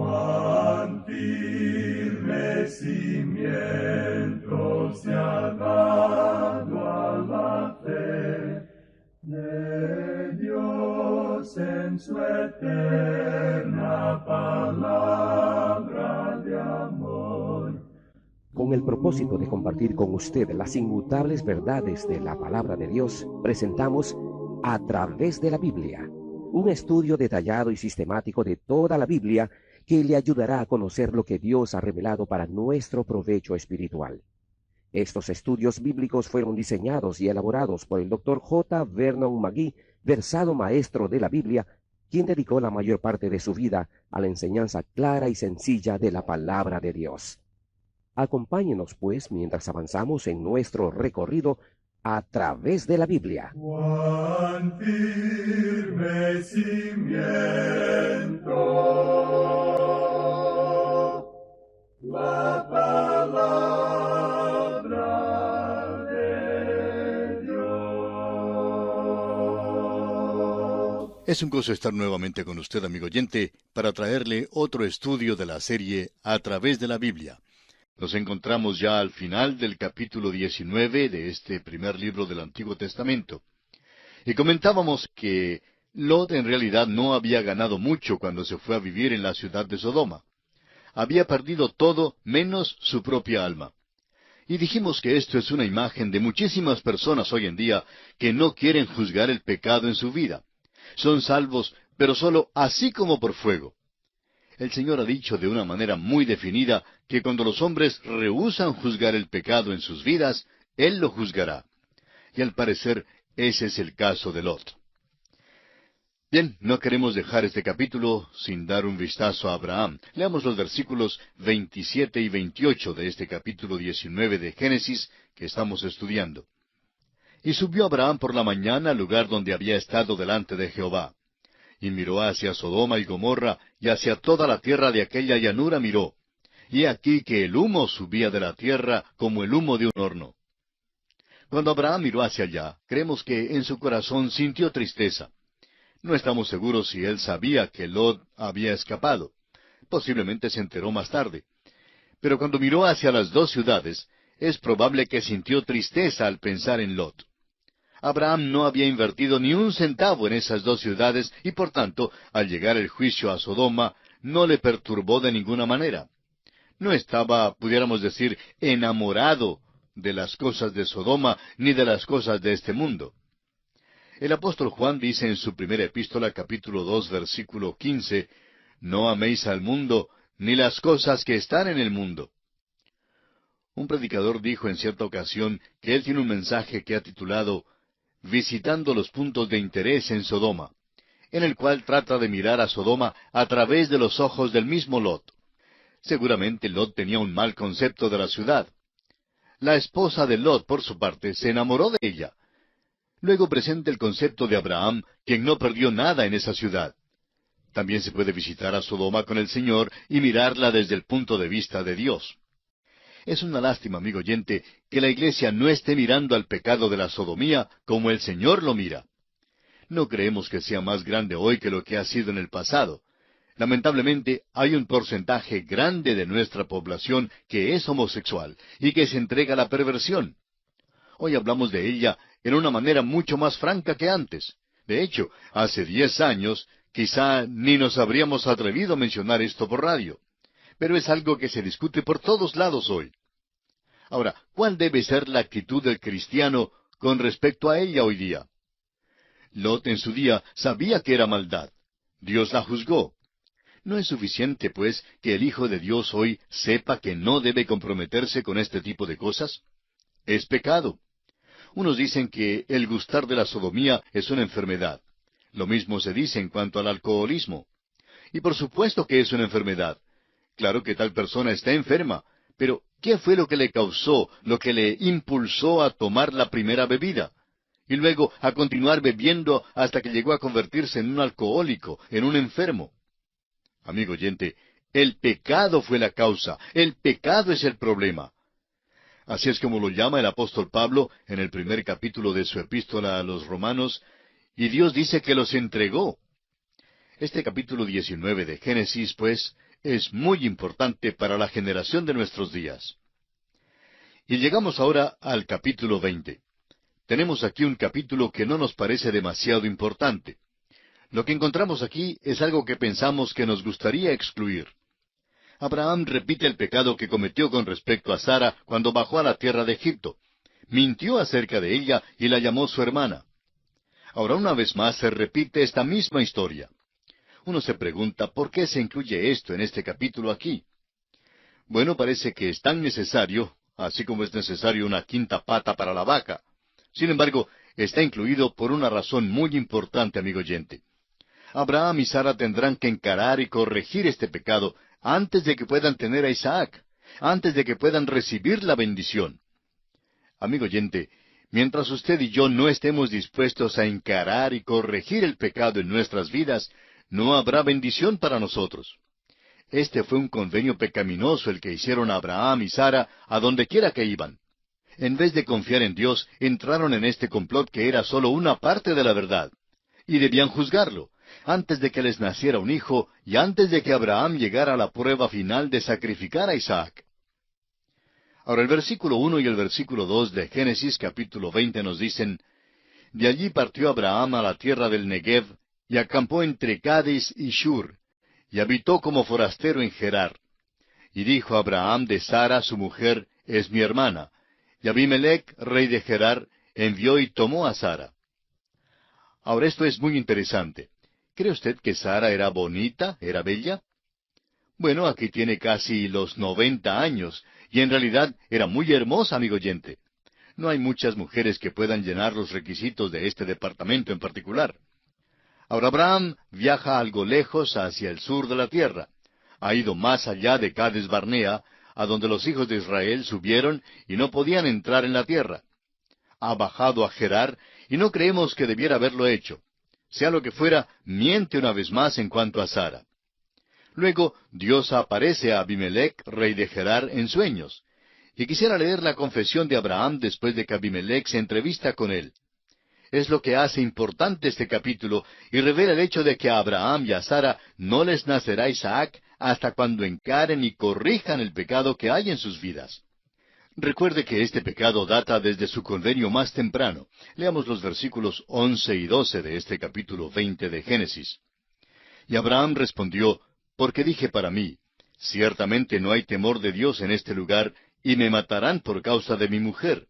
cuán firme cimiento se ha dado a la fe de Dios en su eterna palabra de amor. Con el propósito de compartir con usted las inmutables verdades de la palabra de Dios, presentamos A Través de la Biblia, un estudio detallado y sistemático de toda la Biblia que le ayudará a conocer lo que Dios ha revelado para nuestro provecho espiritual. Estos estudios bíblicos fueron diseñados y elaborados por el Dr. J. Vernon McGee, versado maestro de la Biblia, quien dedicó la mayor parte de su vida a la enseñanza clara y sencilla de la palabra de Dios. Acompáñenos, pues, mientras avanzamos en nuestro recorrido a través de la Biblia. Cuán firme cimiento la palabra de Dios. Es un gozo estar nuevamente con usted, amigo oyente, para traerle otro estudio de la serie A Través de la Biblia. Nos encontramos ya al final del capítulo 19 de este primer libro del Antiguo Testamento. Y comentábamos que Lot en realidad no había ganado mucho cuando se fue a vivir en la ciudad de Sodoma. Había perdido todo menos su propia alma. Y dijimos que esto es una imagen de muchísimas personas hoy en día que no quieren juzgar el pecado en su vida. Son salvos, pero solo así como por fuego. El Señor ha dicho de una manera muy definida que cuando los hombres rehúsan juzgar el pecado en sus vidas, Él lo juzgará. Y al parecer, ese es el caso de Lot. Bien, no queremos dejar este capítulo sin dar un vistazo a Abraham. Leamos los versículos 27 y 28 de este capítulo 19 de Génesis que estamos estudiando. Y subió Abraham por la mañana al lugar donde había estado delante de Jehová. Y miró hacia Sodoma y Gomorra, y hacia toda la tierra de aquella llanura miró. Y he aquí que el humo subía de la tierra como el humo de un horno. Cuando Abraham miró hacia allá, creemos que en su corazón sintió tristeza. No estamos seguros si él sabía que Lot había escapado. Posiblemente se enteró más tarde. Pero cuando miró hacia las dos ciudades, es probable que sintió tristeza al pensar en Lot. Abraham no había invertido ni un centavo en esas dos ciudades y por tanto, al llegar el juicio a Sodoma, no le perturbó de ninguna manera. No estaba, pudiéramos decir, enamorado de las cosas de Sodoma ni de las cosas de este mundo. El apóstol Juan dice en su primera epístola, capítulo 2, versículo 15, «No améis al mundo, ni las cosas que están en el mundo». Un predicador dijo en cierta ocasión que él tiene un mensaje que ha titulado «Visitando los puntos de interés en Sodoma», en el cual trata de mirar a Sodoma a través de los ojos del mismo Lot. Seguramente Lot tenía un mal concepto de la ciudad. La esposa de Lot, por su parte, se enamoró de ella. Luego presenta el concepto de Abraham, quien no perdió nada en esa ciudad. También se puede visitar a Sodoma con el Señor y mirarla desde el punto de vista de Dios. Es una lástima, amigo oyente, que la iglesia no esté mirando al pecado de la sodomía como el Señor lo mira. No creemos que sea más grande hoy que lo que ha sido en el pasado. Lamentablemente, hay un porcentaje grande de nuestra población que es homosexual y que se entrega a la perversión. Hoy hablamos de ella en una manera mucho más franca que antes. De hecho, hace 10 años, quizá ni nos habríamos atrevido a mencionar esto por radio. Pero es algo que se discute por todos lados hoy. Ahora, ¿cuál debe ser la actitud del cristiano con respecto a ella hoy día? Lot en su día sabía que era maldad. Dios la juzgó. ¿No es suficiente, pues, que el Hijo de Dios hoy sepa que no debe comprometerse con este tipo de cosas? Es pecado. Unos dicen que el gustar de la sodomía es una enfermedad. Lo mismo se dice en cuanto al alcoholismo. Y por supuesto que es una enfermedad. Claro que tal persona está enferma, pero ¿qué fue lo que le causó, lo que le impulsó a tomar la primera bebida? Y luego a continuar bebiendo hasta que llegó a convertirse en un alcohólico, en un enfermo. Amigo oyente, el pecado fue la causa, el pecado es el problema. Así es como lo llama el apóstol Pablo en el primer capítulo de su epístola a los Romanos, y Dios dice que los entregó. Este capítulo 19 de Génesis, pues, es muy importante para la generación de nuestros días. Y llegamos ahora al capítulo 20. Tenemos aquí un capítulo que no nos parece demasiado importante. Lo que encontramos aquí es algo que pensamos que nos gustaría excluir. Abraham repite el pecado que cometió con respecto a Sara cuando bajó a la tierra de Egipto. Mintió acerca de ella y la llamó su hermana. Ahora una vez más se repite esta misma historia. Uno se pregunta por qué se incluye esto en este capítulo aquí. Bueno, parece que es tan necesario, así como es necesario una quinta pata para la vaca. Sin embargo, está incluido por una razón muy importante, amigo oyente. Abraham y Sara tendrán que encarar y corregir este pecado antes de que puedan tener a Isaac, antes de que puedan recibir la bendición. Amigo oyente, mientras usted y yo no estemos dispuestos a encarar y corregir el pecado en nuestras vidas, no habrá bendición para nosotros. Este fue un convenio pecaminoso el que hicieron Abraham y Sara a donde quiera que iban. En vez de confiar en Dios, entraron en este complot que era solo una parte de la verdad. Y debían juzgarlo, antes de que les naciera un hijo y antes de que Abraham llegara a la prueba final de sacrificar a Isaac. Ahora el versículo 1 y el versículo 2 de Génesis capítulo 20 nos dicen, De allí partió Abraham a la tierra del Negev, y acampó entre Cades y Shur, y habitó como forastero en Gerar. Y dijo Abraham de Sara su mujer, es mi hermana. Y Abimelech, rey de Gerar, envió y tomó a Sara. Ahora esto es muy interesante. ¿Cree usted que Sara era bonita, era bella? Bueno, aquí tiene casi los 90 años, y en realidad era muy hermosa, amigo oyente. No hay muchas mujeres que puedan llenar los requisitos de este departamento en particular. Ahora Abraham viaja algo lejos hacia el sur de la tierra. Ha ido más allá de Cades Barnea, a donde los hijos de Israel subieron y no podían entrar en la tierra. Ha bajado a Gerar y no creemos que debiera haberlo hecho. Sea lo que fuera, miente una vez más en cuanto a Sara. Luego Dios aparece a Abimelech, rey de Gerar, en sueños. Y quisiera leer la confesión de Abraham después de que Abimelech se entrevista con él. Es lo que hace importante este capítulo y revela el hecho de que a Abraham y a Sara no les nacerá Isaac hasta cuando encaren y corrijan el pecado que hay en sus vidas. Recuerde que este pecado data desde su convenio más temprano. Leamos los versículos 11 y 12 de este capítulo 20 de Génesis. Y Abraham respondió, porque dije para mí, ciertamente no hay temor de Dios en este lugar, y me matarán por causa de mi mujer.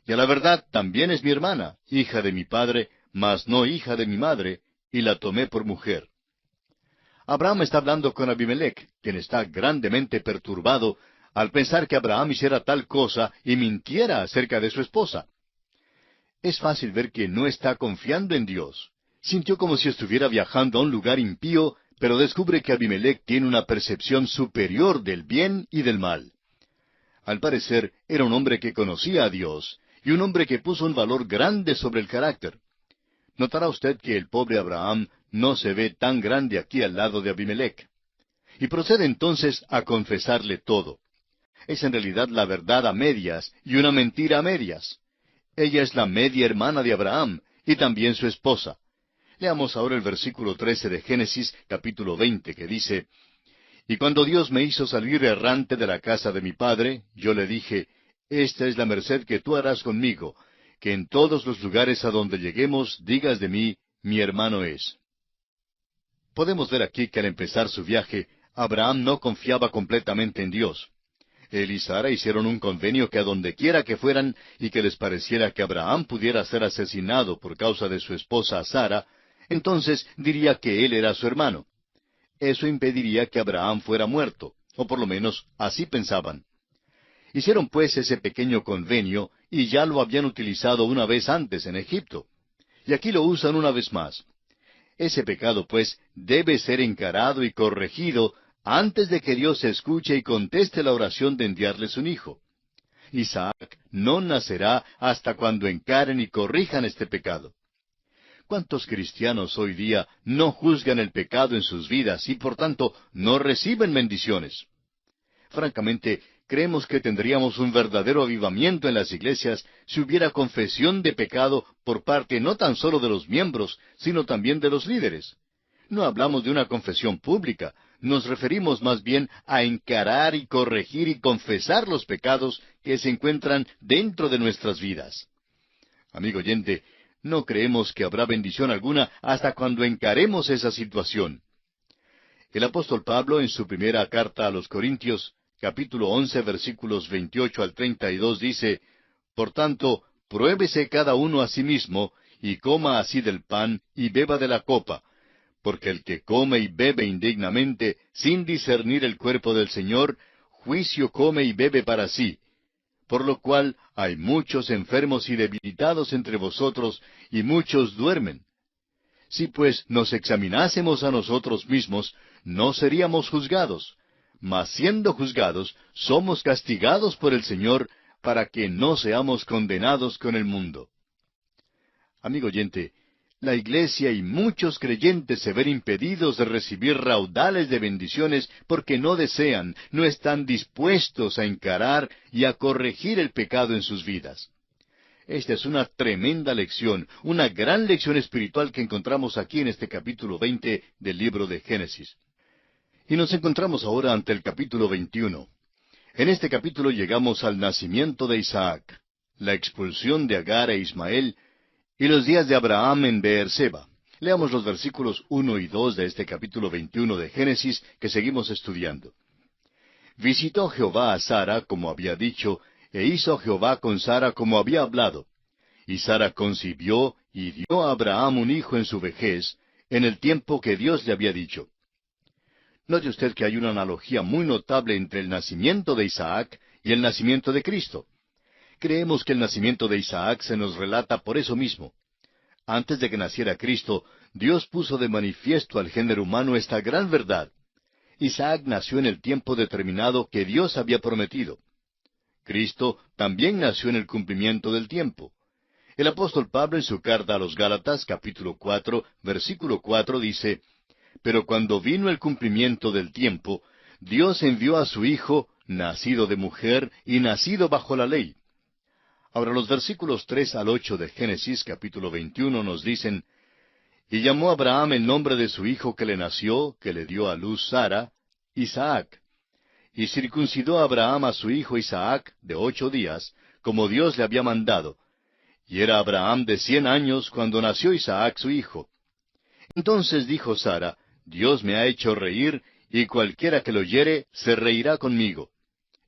Y a la verdad también es mi hermana, hija de mi padre, mas no hija de mi madre, y la tomé por mujer. Abraham está hablando con Abimelech, quien está grandemente perturbado al pensar que Abraham hiciera tal cosa y mintiera acerca de su esposa. Es fácil ver que no está confiando en Dios. Sintió como si estuviera viajando a un lugar impío, pero descubre que Abimelech tiene una percepción superior del bien y del mal. Al parecer, era un hombre que conocía a Dios, y un hombre que puso un valor grande sobre el carácter. Notará usted que el pobre Abraham no se ve tan grande aquí al lado de Abimelech. Y procede entonces a confesarle todo. Es en realidad la verdad a medias y una mentira a medias. Ella es la media hermana de Abraham y también su esposa. Leamos ahora el versículo 13 de Génesis capítulo 20 que dice, Y cuando Dios me hizo salir errante de la casa de mi padre, yo le dije, Esta es la merced que tú harás conmigo, que en todos los lugares a donde lleguemos digas de mí, mi hermano es. Podemos ver aquí que al empezar su viaje, Abraham no confiaba completamente en Dios. Él y Sara hicieron un convenio que a donde quiera que fueran y que les pareciera que Abraham pudiera ser asesinado por causa de su esposa Sara, entonces diría que él era su hermano. Eso impediría que Abraham fuera muerto, o por lo menos así pensaban. Hicieron pues ese pequeño convenio y ya lo habían utilizado una vez antes en Egipto. Y aquí lo usan una vez más. Ese pecado pues debe ser encarado y corregido antes de que Dios escuche y conteste la oración de enviarles un hijo. Isaac no nacerá hasta cuando encaren y corrijan este pecado. ¿Cuántos cristianos hoy día no juzgan el pecado en sus vidas y por tanto no reciben bendiciones? Francamente, creemos que tendríamos un verdadero avivamiento en las iglesias si hubiera confesión de pecado por parte no tan solo de los miembros, sino también de los líderes. No hablamos de una confesión pública, nos referimos más bien a encarar y corregir y confesar los pecados que se encuentran dentro de nuestras vidas. Amigo oyente, no creemos que habrá bendición alguna hasta cuando encaremos esa situación. El apóstol Pablo, en su primera carta a los Corintios, capítulo 11, versículos 28 al 32, dice: Por tanto, pruébese cada uno a sí mismo, y coma así del pan, y beba de la copa, porque el que come y bebe indignamente, sin discernir el cuerpo del Señor, juicio come y bebe para sí. Por lo cual hay muchos enfermos y debilitados entre vosotros, y muchos duermen. Si pues nos examinásemos a nosotros mismos, no seríamos juzgados, mas siendo juzgados, somos castigados por el Señor, para que no seamos condenados con el mundo. Amigo oyente, la Iglesia y muchos creyentes se ven impedidos de recibir raudales de bendiciones porque no desean, no están dispuestos a encarar y a corregir el pecado en sus vidas. Esta es una tremenda lección, una gran lección espiritual que encontramos aquí en este capítulo 20 del libro de Génesis. Y nos encontramos ahora ante el capítulo 21. En este capítulo llegamos al nacimiento de Isaac, la expulsión de Agar e Ismael, y los días de Abraham en Beerseba. Leamos los versículos 1 y 2 de este capítulo 21 de Génesis que seguimos estudiando. Visitó Jehová a Sara como había dicho, e hizo Jehová con Sara como había hablado. Y Sara concibió y dio a Abraham un hijo en su vejez, en el tiempo que Dios le había dicho. Note usted que hay una analogía muy notable entre el nacimiento de Isaac y el nacimiento de Cristo. Creemos que el nacimiento de Isaac se nos relata por eso mismo. Antes de que naciera Cristo, Dios puso de manifiesto al género humano esta gran verdad. Isaac nació en el tiempo determinado que Dios había prometido. Cristo también nació en el cumplimiento del tiempo. El apóstol Pablo en su carta a los Gálatas, capítulo 4, versículo 4, dice: Pero cuando vino el cumplimiento del tiempo, Dios envió a su Hijo, nacido de mujer y nacido bajo la ley. Ahora los versículos 3 al 8 de Génesis, capítulo 21, nos dicen: Y llamó Abraham el nombre de su hijo que le nació, que le dio a luz Sara, Isaac. Y circuncidó Abraham a su hijo Isaac de 8 días, como Dios le había mandado. Y era Abraham de 100 años cuando nació Isaac su hijo. Entonces dijo Sara: Dios me ha hecho reír, y cualquiera que lo oyere se reirá conmigo.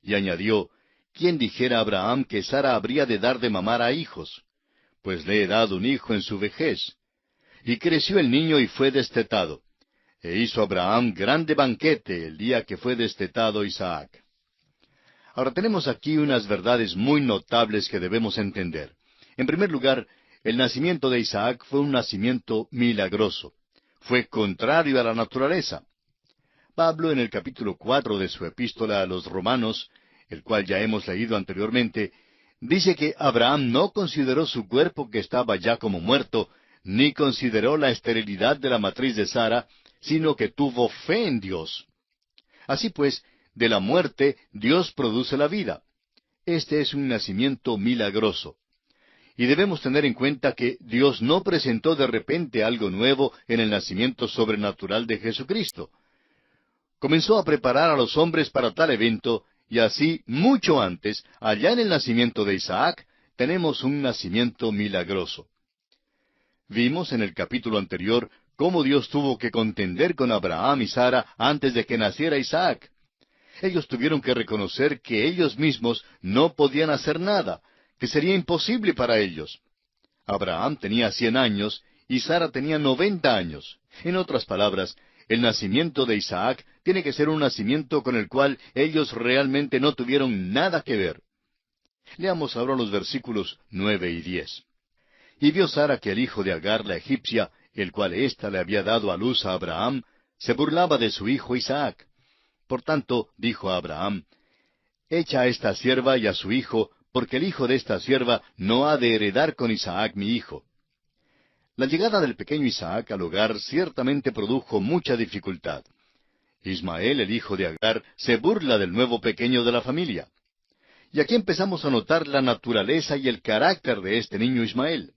Y añadió: ¿Quién dijera a Abraham que Sara habría de dar de mamar a hijos? Pues le he dado un hijo en su vejez. Y creció el niño y fue destetado. E hizo Abraham grande banquete el día que fue destetado Isaac. Ahora tenemos aquí unas verdades muy notables que debemos entender. En primer lugar, el nacimiento de Isaac fue un nacimiento milagroso. Fue contrario a la naturaleza. Pablo, en el capítulo 4 de su epístola a los Romanos, el cual ya hemos leído anteriormente, dice que Abraham no consideró su cuerpo que estaba ya como muerto, ni consideró la esterilidad de la matriz de Sara, sino que tuvo fe en Dios. Así pues, de la muerte Dios produce la vida. Este es un nacimiento milagroso. Y debemos tener en cuenta que Dios no presentó de repente algo nuevo en el nacimiento sobrenatural de Jesucristo. Comenzó a preparar a los hombres para tal evento, y así, mucho antes, allá en el nacimiento de Isaac, tenemos un nacimiento milagroso. Vimos en el capítulo anterior cómo Dios tuvo que contender con Abraham y Sara antes de que naciera Isaac. Ellos tuvieron que reconocer que ellos mismos no podían hacer nada, que sería imposible para ellos. Abraham tenía 100 años y Sara tenía 90 años. En otras palabras, el nacimiento de Isaac tiene que ser un nacimiento con el cual ellos realmente no tuvieron nada que ver. Leamos ahora los versículos 9 y 10. Y vio Sara que el hijo de Agar la egipcia, el cual ésta le había dado a luz a Abraham, se burlaba de su hijo Isaac. Por tanto, dijo a Abraham: Echa a esta sierva y a su hijo, porque el hijo de esta sierva no ha de heredar con Isaac mi hijo. La llegada del pequeño Isaac al hogar ciertamente produjo mucha dificultad. Ismael, el hijo de Agar, se burla del nuevo pequeño de la familia. Y aquí empezamos a notar la naturaleza y el carácter de este niño Ismael.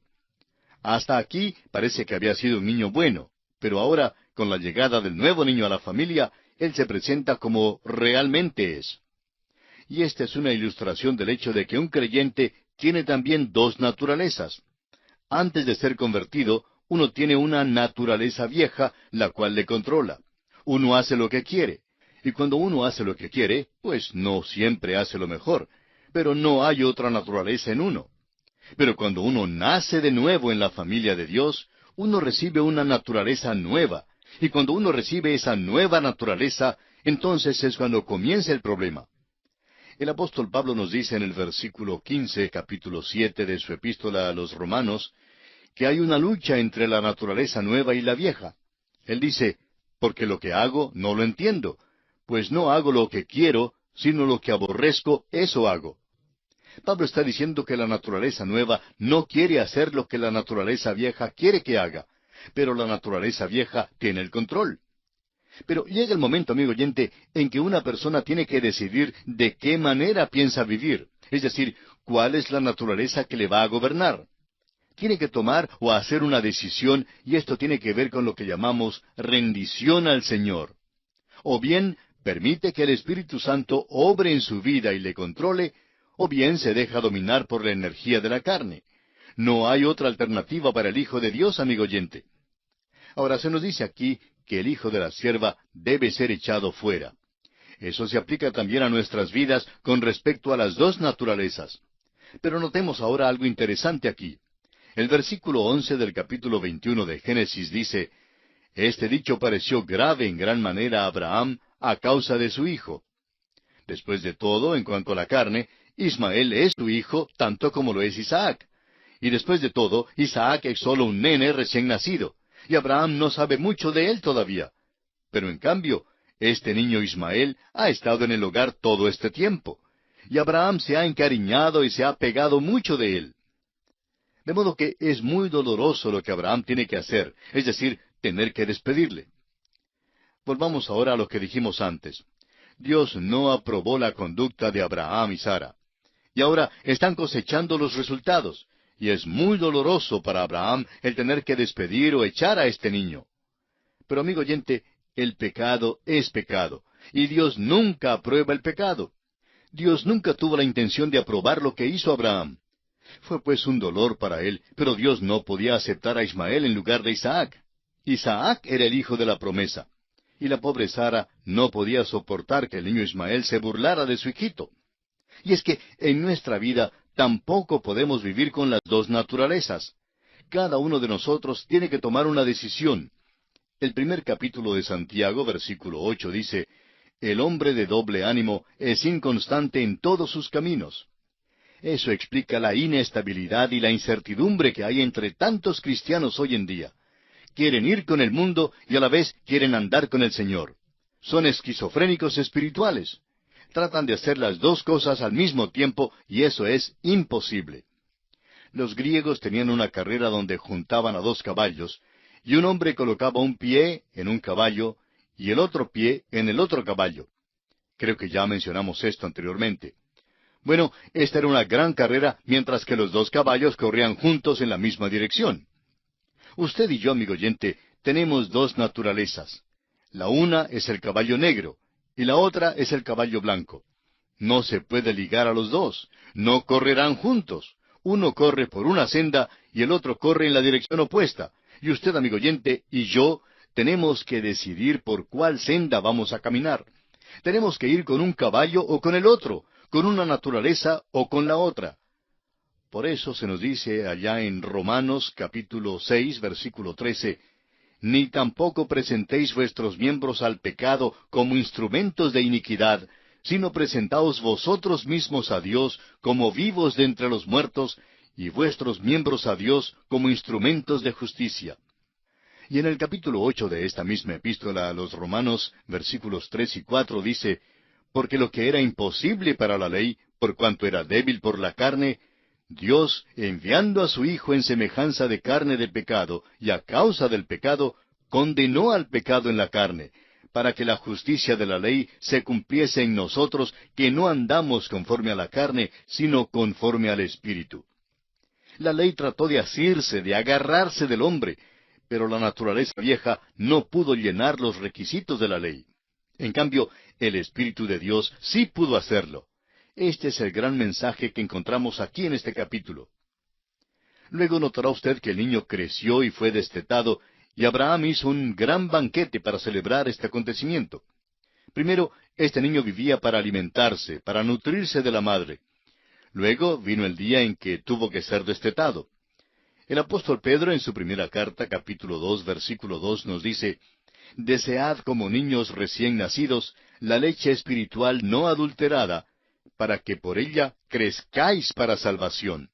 Hasta aquí parece que había sido un niño bueno, pero ahora, con la llegada del nuevo niño a la familia, Él se presenta como realmente es. Y esta es una ilustración del hecho de que un creyente tiene también dos naturalezas. Antes de ser convertido, uno tiene una naturaleza vieja, la cual le controla. Uno hace lo que quiere. Y cuando uno hace lo que quiere, pues no siempre hace lo mejor. Pero no hay otra naturaleza en uno. Pero cuando uno nace de nuevo en la familia de Dios, uno recibe una naturaleza nueva. Y cuando uno recibe esa nueva naturaleza, entonces es cuando comienza el problema. El apóstol Pablo nos dice en el versículo 15, capítulo 7 de su epístola a los Romanos, que hay una lucha entre la naturaleza nueva y la vieja. Él dice, porque lo que hago no lo entiendo, pues no hago lo que quiero, sino lo que aborrezco, eso hago. Pablo está diciendo que la naturaleza nueva no quiere hacer lo que la naturaleza vieja quiere que haga, pero la naturaleza vieja tiene el control. Pero llega el momento, amigo oyente, en que una persona tiene que decidir de qué manera piensa vivir, es decir, cuál es la naturaleza que le va a gobernar. Tiene que tomar o hacer una decisión, y esto tiene que ver con lo que llamamos rendición al Señor. O bien permite que el Espíritu Santo obre en su vida y le controle, o bien se deja dominar por la energía de la carne. No hay otra alternativa para el Hijo de Dios, amigo oyente. Ahora se nos dice aquí que el hijo de la sierva debe ser echado fuera. Eso se aplica también a nuestras vidas con respecto a las dos naturalezas. Pero notemos ahora algo interesante aquí. El versículo 11 del capítulo 21 de Génesis dice, este dicho pareció grave en gran manera a Abraham a causa de su hijo. Después de todo, en cuanto a la carne, Ismael es su hijo tanto como lo es Isaac. Y después de todo, Isaac es solo un nene recién nacido, y Abraham no sabe mucho de él todavía. Pero en cambio, este niño Ismael ha estado en el hogar todo este tiempo, y Abraham se ha encariñado y se ha pegado mucho de él. De modo que es muy doloroso lo que Abraham tiene que hacer, es decir, tener que despedirle. Volvamos ahora a lo que dijimos antes. Dios no aprobó la conducta de Abraham y Sara. Y ahora están cosechando los resultados, y es muy doloroso para Abraham el tener que despedir o echar a este niño. Pero amigo oyente, el pecado es pecado, y Dios nunca aprueba el pecado. Dios nunca tuvo la intención de aprobar lo que hizo Abraham. Fue pues un dolor para él, pero Dios no podía aceptar a Ismael en lugar de Isaac. Isaac era el hijo de la promesa, y la pobre Sara no podía soportar que el niño Ismael se burlara de su hijito. Y es que en nuestra vida tampoco podemos vivir con las dos naturalezas. Cada uno de nosotros tiene que tomar una decisión. El primer capítulo de Santiago, versículo 8, dice, el hombre de doble ánimo es inconstante en todos sus caminos. Eso explica la inestabilidad y la incertidumbre que hay entre tantos cristianos hoy en día. Quieren ir con el mundo y a la vez quieren andar con el Señor. Son esquizofrénicos espirituales. Tratan de hacer las dos cosas al mismo tiempo y eso es imposible. Los griegos tenían una carrera donde juntaban a dos caballos y un hombre colocaba un pie en un caballo y el otro pie en el otro caballo. Creo que ya mencionamos esto anteriormente. Bueno, esta era una gran carrera mientras que los dos caballos corrían juntos en la misma dirección. Usted y yo, amigo oyente, tenemos dos naturalezas. La una es el caballo negro y la otra es el caballo blanco. No se puede ligar a los dos, no correrán juntos. Uno corre por una senda y el otro corre en la dirección opuesta. Y usted, amigo oyente, y yo tenemos que decidir por cuál senda vamos a caminar. Tenemos que ir con un caballo o con el otro, con una naturaleza o con la otra. Por eso se nos dice allá en Romanos capítulo 6, versículo 13, ni tampoco presentéis vuestros miembros al pecado como instrumentos de iniquidad, sino presentaos vosotros mismos a Dios como vivos de entre los muertos, y vuestros miembros a Dios como instrumentos de justicia. Y en el capítulo 8 de esta misma epístola a los Romanos, versículos 3 y 4 dice, porque lo que era imposible para la ley, por cuanto era débil por la carne, Dios, enviando a su Hijo en semejanza de carne de pecado, y a causa del pecado, condenó al pecado en la carne, para que la justicia de la ley se cumpliese en nosotros, que no andamos conforme a la carne, sino conforme al Espíritu. La ley trató de asirse, de agarrarse del hombre, pero la naturaleza vieja no pudo llenar los requisitos de la ley. En cambio, el Espíritu de Dios sí pudo hacerlo. Este es el gran mensaje que encontramos aquí en este capítulo. Luego notará usted que el niño creció y fue destetado, y Abraham hizo un gran banquete para celebrar este acontecimiento. Primero, este niño vivía para alimentarse, para nutrirse de la madre. Luego vino el día en que tuvo que ser destetado. El apóstol Pedro en su primera carta, capítulo 2, versículo 2, nos dice, «Desead como niños recién nacidos la leche espiritual no adulterada, para que por ella crezcáis para salvación».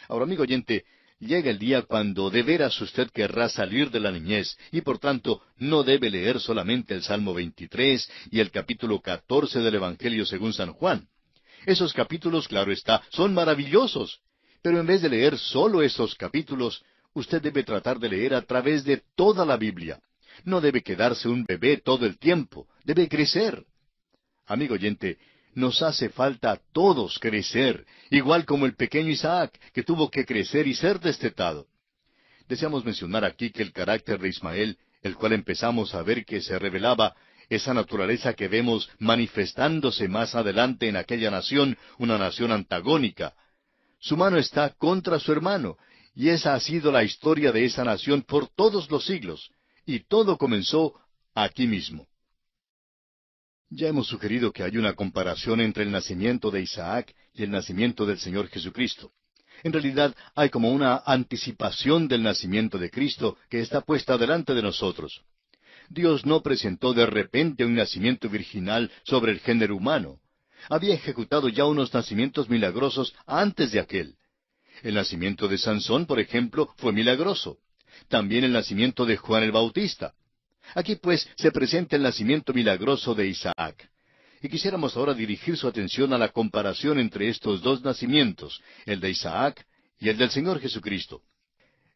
Ahora, amigo oyente, llega el día cuando de veras usted querrá salir de la niñez, y por tanto no debe leer solamente el Salmo 23 y el capítulo 14 del Evangelio según San Juan. Esos capítulos, claro está, son maravillosos, pero en vez de leer solo esos capítulos, usted debe tratar de leer a través de toda la Biblia. No debe quedarse un bebé todo el tiempo, debe crecer. Amigo oyente, nos hace falta a todos crecer, igual como el pequeño Isaac, que tuvo que crecer y ser destetado. Deseamos mencionar aquí que el carácter de Ismael, el cual empezamos a ver que se revelaba, esa naturaleza que vemos manifestándose más adelante en aquella nación, una nación antagónica. Su mano está contra su hermano, y esa ha sido la historia de esa nación por todos los siglos, y todo comenzó aquí mismo. Ya hemos sugerido que hay una comparación entre el nacimiento de Isaac y el nacimiento del Señor Jesucristo. En realidad hay como una anticipación del nacimiento de Cristo que está puesta delante de nosotros. Dios no presentó de repente un nacimiento virginal sobre el género humano. Había ejecutado ya unos nacimientos milagrosos antes de aquel. El nacimiento de Sansón, por ejemplo, fue milagroso. También el nacimiento de Juan el Bautista. Aquí pues se presenta el nacimiento milagroso de Isaac. Y quisiéramos ahora dirigir su atención a la comparación entre estos dos nacimientos, el de Isaac y el del Señor Jesucristo.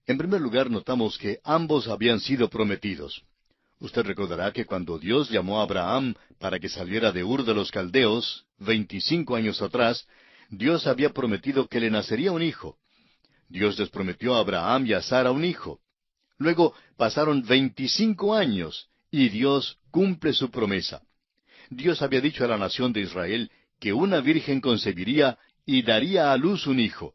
En primer lugar, notamos que ambos habían sido prometidos. Usted recordará que cuando Dios llamó a Abraham para que saliera de Ur de los Caldeos, 25 años atrás, Dios había prometido que le nacería un hijo. Dios les prometió a Abraham y a Sara un hijo. Luego pasaron 25 años y Dios cumple su promesa. Dios había dicho a la nación de Israel que una virgen concebiría y daría a luz un hijo.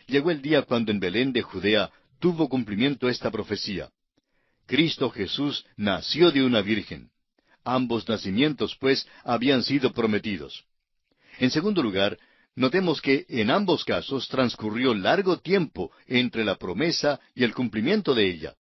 Llegó el día cuando en Belén de Judea tuvo cumplimiento esta profecía. Cristo Jesús nació de una virgen. Ambos nacimientos, pues, habían sido prometidos. En segundo lugar, notemos que en ambos casos transcurrió largo tiempo entre la promesa y el cumplimiento de ella.